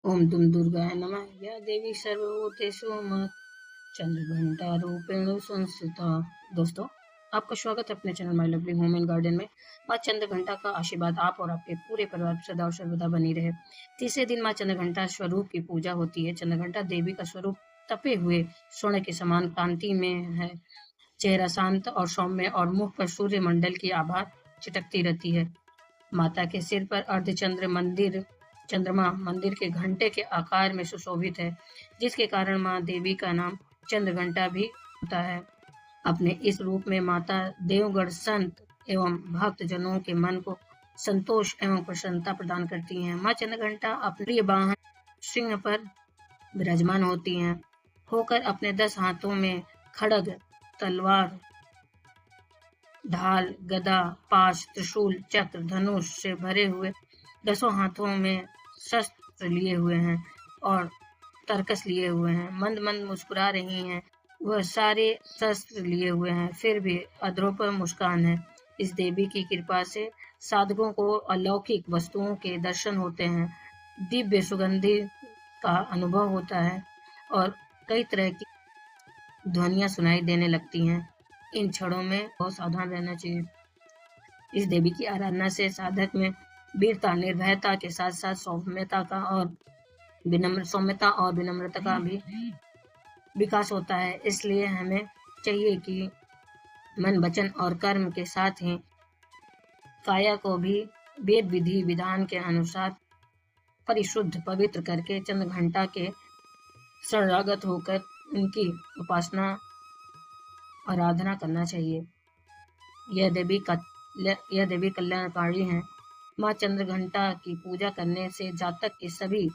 ओम दुम दुर्गाय नमः। या देवी सर्वभूतेषु मां चंद्रघंटा रूपेण संस्थिता। दोस्तों, आपका स्वागत है अपने channel my lovely home and garden में। माँ चंद्रघंटा का आशीर्वाद आप और आपके पूरे परिवार पर सदा और सर्वदा बनी रहे। तीसरे दिन माँ चंद्रघंटा स्वरूप की पूजा होती है। चंद्रघंटा देवी का स्वरूप तपे हुए स्वर्ण के समान कांति में है। चेहरा शांत और सौम्य और मुख पर सूर्य मंडल की आभा चिटकती रहती है। माता के सिर पर चंद्रमा मंदिर के घंटे के आकार में सुशोभित है, जिसके कारण माँ देवी का नाम चंद्रघंटा भी होता है। अपने इस रूप में माता देवगण संत एवं भक्त जनों के मन को संतोष एवं प्रसन्नता प्रदान करती हैं। माँ चंद्रघंटा अपने वाहन सिंह पर विराजमान होती हैं, होकर अपने 10 हाथों में खड्ग, तलवार, ढाल, गदा, पाश, त्रिशूल, चक्र, धनुष से भरे हुए 10 हाथों में शस्त्र लिए हुए हैं और तरकस लिए हुए हैं। मंद मंद मुस्कुरा रही हैं। वह सारे शस्त्र लिए हुए हैं, फिर भी अधरों पर मुस्कान है। इस देवी की कृपा से साधकों को अलौकिक वस्तुओं के दर्शन होते हैं, दिव्य सुगंधि का अनुभव होता है और कई तरह की ध्वनियां सुनाई देने लगती हैं। इन क्षणों में बहुत सावधान रहना चाहिए। इस देवी की आराधना से साधक में वीरता, निर्भयता के साथ साथ सौम्यता और विनम्रता का भी विकास होता है। इसलिए हमें चाहिए कि मन, वचन और कर्म के साथ ही काया को भी वेद विधि विधान के अनुसार परिशुद्ध पवित्र करके चंद्रघंटा के शरणागत होकर उनकी उपासना आराधना करना चाहिए। यह देवी कल्याणकारी है। माँ चंद्रघंटा की पूजा करने से जातक के सभी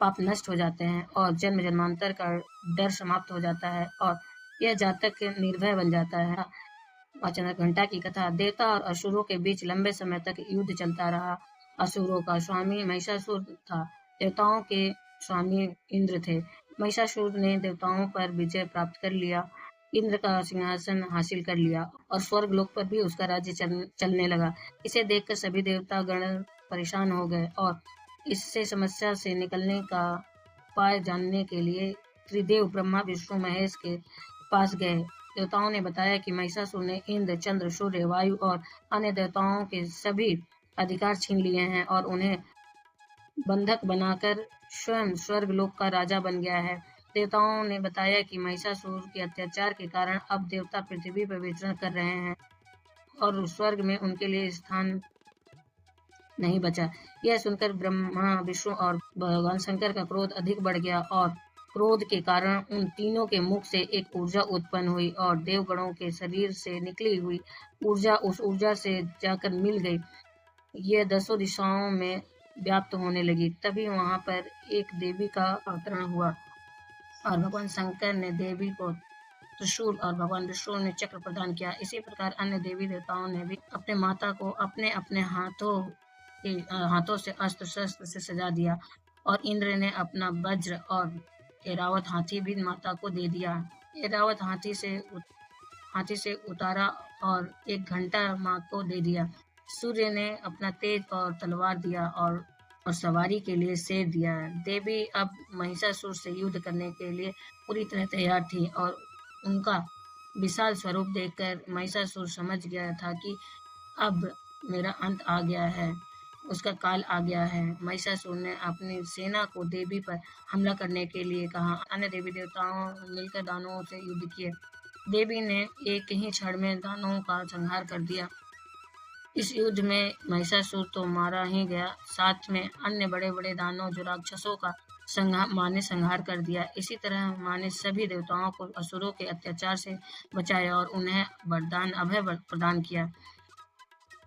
पाप नष्ट हो जाते हैं और जन्म जन्मांतर का डर समाप्त हो जाता है और यह जातक निर्भय बन जाता है। माँ चंद्रघंटा की कथा। देवता और असुरों के बीच लंबे समय तक युद्ध चलता रहा। असुरों का स्वामी महिषासुर था, देवताओं के स्वामी इंद्र थे। महिषासुर ने देवताओं पर विजय प्राप्त कर लिया, इंद्र का सिंहासन हासिल कर लिया और स्वर्ग लोक पर भी उसका राज्य चलने लगा। इसे देखकर सभी देवता गण परेशान हो गए और इससे समस्या से निकलने का उपाय जानने के लिए त्रिदेव ब्रह्मा, विष्णु, महेश के पास गए। देवताओं ने बताया कि महिषासुर ने इंद्र, चंद्र, सूर्य, वायु और अन्य देवताओं के सभी अधिकार छीन लिए हैं और उन्हें बंधक बनाकर स्वयं स्वर्ग लोक का राजा बन गया है। देवताओं ने बताया कि महिषासुर के अत्याचार के कारण अब देवता पृथ्वी पर विचरण कर रहे हैं और स्वर्ग में उनके लिए स्थान नहीं बचा। यह सुनकर ब्रह्मा, विष्णु और भगवान शंकर का क्रोध अधिक बढ़ गया और क्रोध के कारण उन तीनों के मुख से एक ऊर्जा उत्पन्न हुई और देवगणों के शरीर से निकली हुई ऊर्जा उस ऊर्जा से जाकर मिल गई। यह 10 दिशाओं में व्याप्त होने लगी। तभी वहां पर एक देवी का अवतरण हुआ और भगवान शंकर ने देवी को त्रिशूल और भगवान विष्णु ने चक्र प्रदान किया। इसी प्रकार अन्य देवी देवताओं ने भी अपने माता को अपने अपने हाथों से अस्त्र शस्त्र से सजा दिया और इंद्र ने अपना वज्र और ऐरावत हाथी भी माता को दे दिया। ऐरावत हाथी से उतारा और 1 घंटा माँ को दे दिया। सूर्य ने अपना तेज और तलवार दिया और सवारी के लिए शेर दिया। देवी अब महिषासुर से युद्ध करने के लिए पूरी तरह तैयार थी और उनका विशाल स्वरूप देखकर महिषासुर समझ गया था कि अब मेरा अंत आ गया है, उसका काल आ गया है। महिषासुर ने अपनी सेना को देवी पर हमला करने के लिए कहा। अन्य देवी देवताओं मिलकर दानवों से युद्ध किए। देवी ने एक ही क्षण में दानवों का संहार कर दिया। इस युद्ध में महिषासुर तो मारा ही गया, साथ में अन्य बड़े बड़े दानव जो राक्षसों का माँ ने संहार कर दिया। इसी तरह माँ ने सभी देवताओं को असुरों के अत्याचार से बचाया और उन्हें अभय प्रदान किया।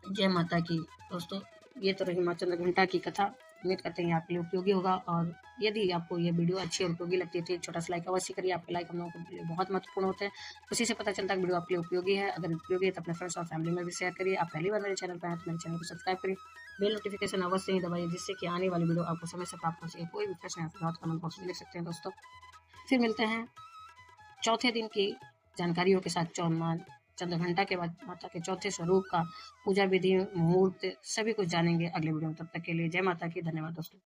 जय माता की। दोस्तों, ये तो रही माँ चंद्रघंटा की कथा। उम्मीद करते हैं आपके लिए उपयोगी होगा और यदि आपको ये वीडियो अच्छी और उपयोगी लगती है तो एक छोटा सा लाइक अवश्य करिए। आपके लाइक हम लोगों के लिए बहुत महत्वपूर्ण होते हैं। उसी से पता चलता है वीडियो आपके लिए उपयोगी है। अगर उपयोगी है तो अपने फ्रेंड्स और फैमिली में भी शेयर करिए। आप पहली बार मेरे चैनल पर आए तो मेरे चैनल को सब्सक्राइब करिए, बेल नोटिफिकेशन अवश्य ही दबाइए जिससे कि आने वाली वीडियो आपको समय से प्राप्त हो सके। कोई भी प्रश्न है तो कमेंट बॉक्स में लिख सकते हैं। दोस्तों, फिर मिलते हैं चौथे दिन की जानकारियों के साथ। चंद्रघंटा के बाद माता के चौथे स्वरूप का पूजा विधि, मुहूर्त सभी कुछ जानेंगे अगले वीडियो में। तब तक के लिए जय माता की। धन्यवाद दोस्तों।